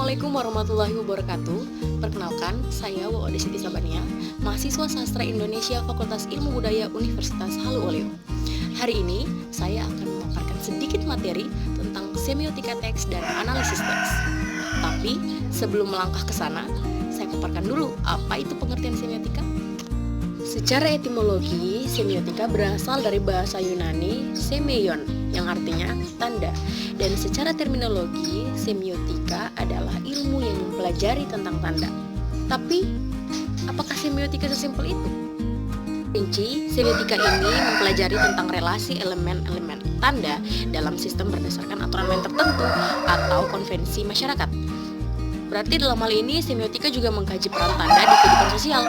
Assalamualaikum warahmatullahi wabarakatuh. Perkenalkan, saya Wo Odesiti Sabania, mahasiswa Sastra Indonesia Fakultas Ilmu Budaya Universitas Haluoleo. Hari ini, saya akan memaparkan sedikit materi tentang semiotika teks dan analisis teks. Tapi, sebelum melangkah ke sana, saya paparkan dulu apa itu pengertian semiotika. Secara etimologi, semiotika berasal dari bahasa Yunani semeion, yang artinya tanda. Dan secara terminologi, semiotika adalah ilmu yang mempelajari tentang tanda. Tapi, apakah semiotika sesimpel itu? Rinci, semiotika ini mempelajari tentang relasi elemen-elemen tanda dalam sistem berdasarkan aturan main tertentu atau konvensi masyarakat. Berarti dalam hal ini, semiotika juga mengkaji peran tanda di kehidupan sosial.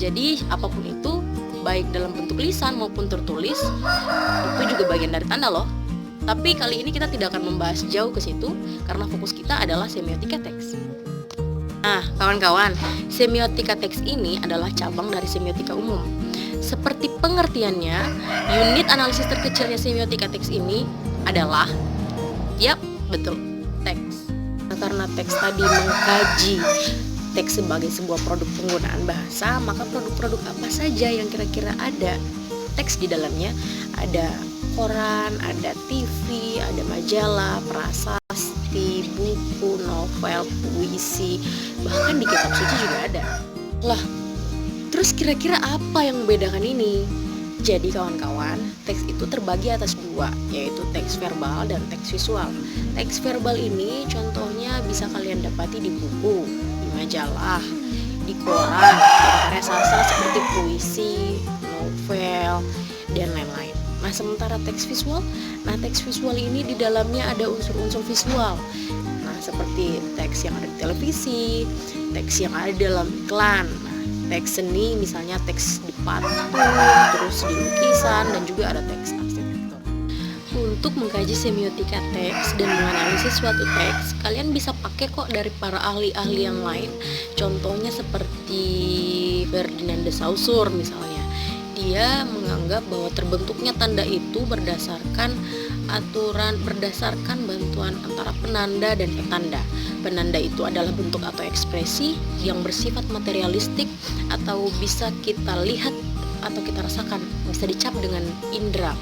Jadi, apapun itu, baik dalam bentuk lisan maupun tertulis, itu juga bagian dari tanda loh. Tapi kali ini kita tidak akan membahas jauh ke situ karena fokus kita adalah semiotika teks. Nah, kawan-kawan, semiotika teks ini adalah cabang dari semiotika umum. Seperti pengertiannya, unit analisis terkecilnya semiotika teks ini adalah, betul, teks. Nah, karena teks tadi mengkaji teks sebagai sebuah produk penggunaan bahasa, maka produk-produk apa saja yang kira-kira ada teks di dalamnya? Ada koran, ada TV, ada majalah, prasasti, buku, novel, puisi, bahkan di kitab suci juga ada. Lah, terus kira-kira apa yang membedakan ini? Jadi kawan-kawan, teks itu terbagi atas dua, yaitu teks verbal dan teks visual. Teks verbal ini contohnya bisa kalian dapati di buku, di majalah, di koran, dan karya sastra seperti puisi, novel, dan lain-lain. Nah, sementara teks visual, teks visual ini di dalamnya ada unsur-unsur visual. Nah, seperti teks yang ada di televisi, teks yang ada di dalam iklan. Nah, teks seni misalnya teks di patung, terus di lukisan, dan juga ada teks arsitektur. Untuk mengkaji semiotika teks dan menganalisis suatu teks, kalian bisa pakai kok dari para ahli-ahli yang lain. Contohnya seperti Ferdinand de Saussure misalnya. Dia menganggap bahwa terbentuknya tanda itu berdasarkan bantuan antara penanda dan petanda. Penanda itu adalah bentuk atau ekspresi yang bersifat materialistik atau bisa kita lihat atau kita rasakan, bisa dicap dengan indera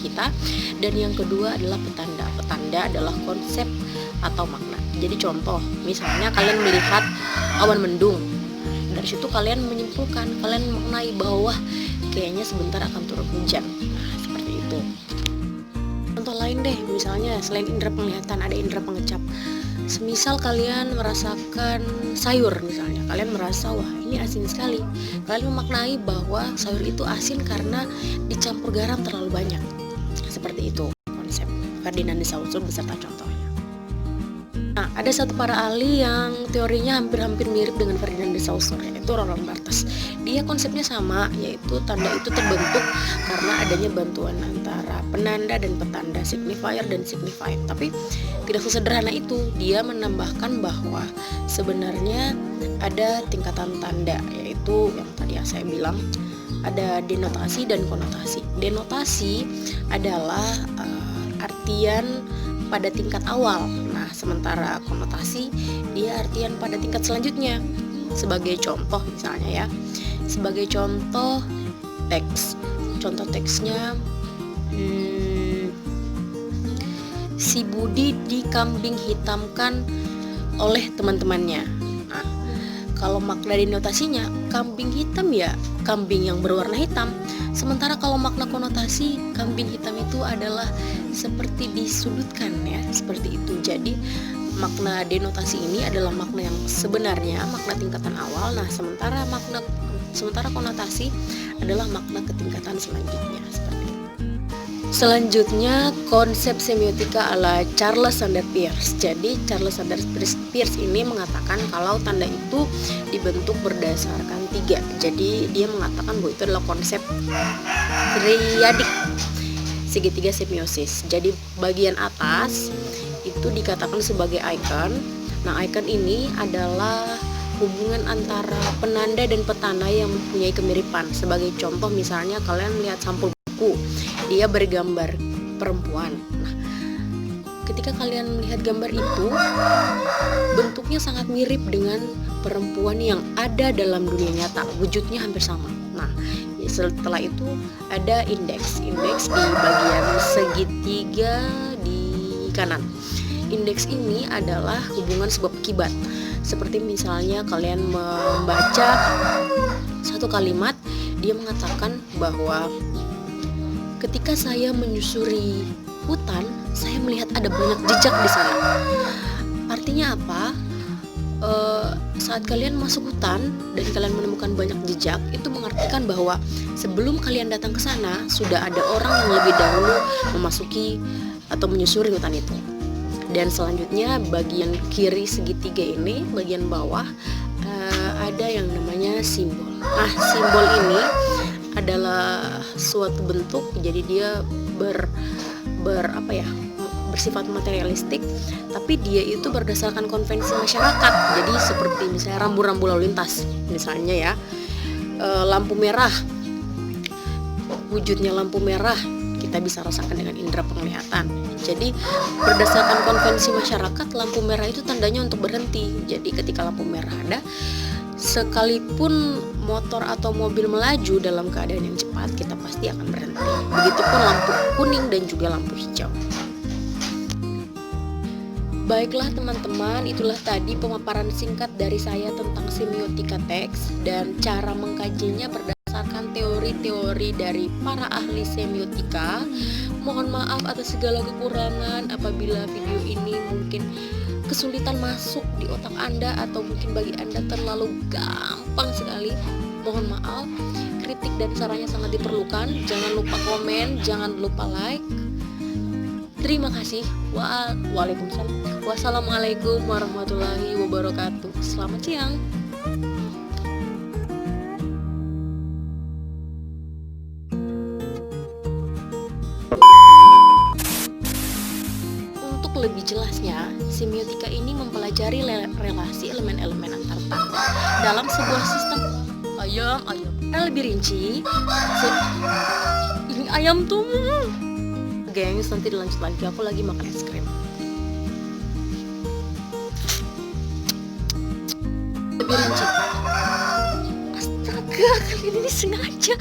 kita. Dan yang kedua adalah petanda. Petanda adalah konsep atau makna. Jadi contoh, misalnya kalian melihat awan mendung. Dari situ kalian menyimpulkan, kalian mengenai bahwa kayaknya sebentar akan turun hujan. Nah, seperti itu. Contoh lain deh, misalnya selain indera penglihatan ada indera pengecap. Semisal kalian merasakan sayur misalnya, kalian merasa wah ini asin sekali. Kalian memaknai bahwa sayur itu asin karena dicampur garam terlalu banyak. Seperti itu konsep Ferdinand de Saussure beserta contohnya. Nah, ada satu para ahli yang teorinya hampir-hampir mirip dengan Ferdinand de Saussure, yaitu Roland Barthes. Dia konsepnya sama, yaitu tanda itu terbentuk karena adanya bantuan antara penanda dan petanda, signifier dan signified. Tapi tidak sesederhana itu. Dia menambahkan bahwa sebenarnya ada tingkatan tanda, yaitu yang tadi saya bilang ada denotasi dan konotasi. Denotasi adalah artian pada tingkat awal. Nah, sementara konotasi dia artian pada tingkat selanjutnya. Sebagai contoh misalnya sebagai contoh teks. Contoh teksnya si Budi dikambing hitamkan oleh teman-temannya. Nah, kalau makna denotasinya kambing hitam kambing yang berwarna hitam. Sementara kalau makna konotasi, kambing hitam itu adalah seperti disudutkan seperti itu. Jadi makna denotasi ini adalah makna yang sebenarnya, makna tingkatan awal. Nah, sementara konotasi adalah makna ketingkatan selanjutnya seperti itu. Selanjutnya konsep semiotika ala Charles Sanders Peirce. Jadi Charles Sanders Peirce ini mengatakan kalau tanda itu dibentuk berdasarkan 3. Jadi dia mengatakan bahwa itu adalah konsep triadik segitiga semiosis. Jadi bagian atas itu dikatakan sebagai icon. Nah, icon ini adalah hubungan antara penanda dan petanda yang mempunyai kemiripan. Sebagai contoh misalnya kalian melihat sampul buku, dia bergambar perempuan. Nah, ketika kalian melihat gambar itu, bentuknya sangat mirip dengan perempuan yang ada dalam dunia nyata, wujudnya hampir sama. Nah, setelah itu ada indeks di bagian segitiga di kanan. Indeks ini adalah hubungan sebab akibat. Seperti misalnya kalian membaca satu kalimat, dia mengatakan bahwa ketika saya menyusuri hutan, saya melihat ada banyak jejak di sana. Artinya apa? Saat kalian masuk hutan dan kalian menemukan banyak jejak, itu mengartikan bahwa sebelum kalian datang ke sana sudah ada orang yang lebih dahulu memasuki atau menyusuri hutan itu. Dan selanjutnya bagian kiri segitiga ini, bagian bawah ada yang namanya simbol. Nah, simbol ini adalah suatu bentuk, jadi dia bersifat materialistik, tapi dia itu berdasarkan konvensi masyarakat. Jadi seperti misalnya rambu-rambu lalu lintas, misalnya ya, lampu merah, wujudnya lampu merah kita bisa rasakan dengan indera penglihatan. Jadi berdasarkan konvensi masyarakat, lampu merah itu tandanya untuk berhenti. Jadi ketika lampu merah ada, sekalipun motor atau mobil melaju dalam keadaan yang cepat, kita pasti akan berhenti. Begitupun lampu kuning dan juga lampu hijau. Baiklah teman-teman, itulah tadi pemaparan singkat dari saya tentang semiotika teks dan cara mengkajinya berdasarkan teori-teori dari para ahli semiotika. Mohon maaf atas segala kekurangan apabila video ini mungkin kesulitan masuk di otak Anda atau mungkin bagi Anda terlalu gampang sekali. Mohon maaf, kritik dan sarannya sangat diperlukan. Jangan lupa komen, jangan lupa like. Terima kasih. Waalaikumsalam. Wassalamualaikum warahmatullahi wabarakatuh. Selamat siang. Untuk lebih jelasnya, semiotika ini mempelajari relasi elemen-elemen antar tanda dalam sebuah sistem. Ayam. Lebih rinci, ini ayam tuh. Gengs, nanti dilanjut lagi, aku lagi makan es krim. Lebih rinci. Astaga, kali ini sengaja.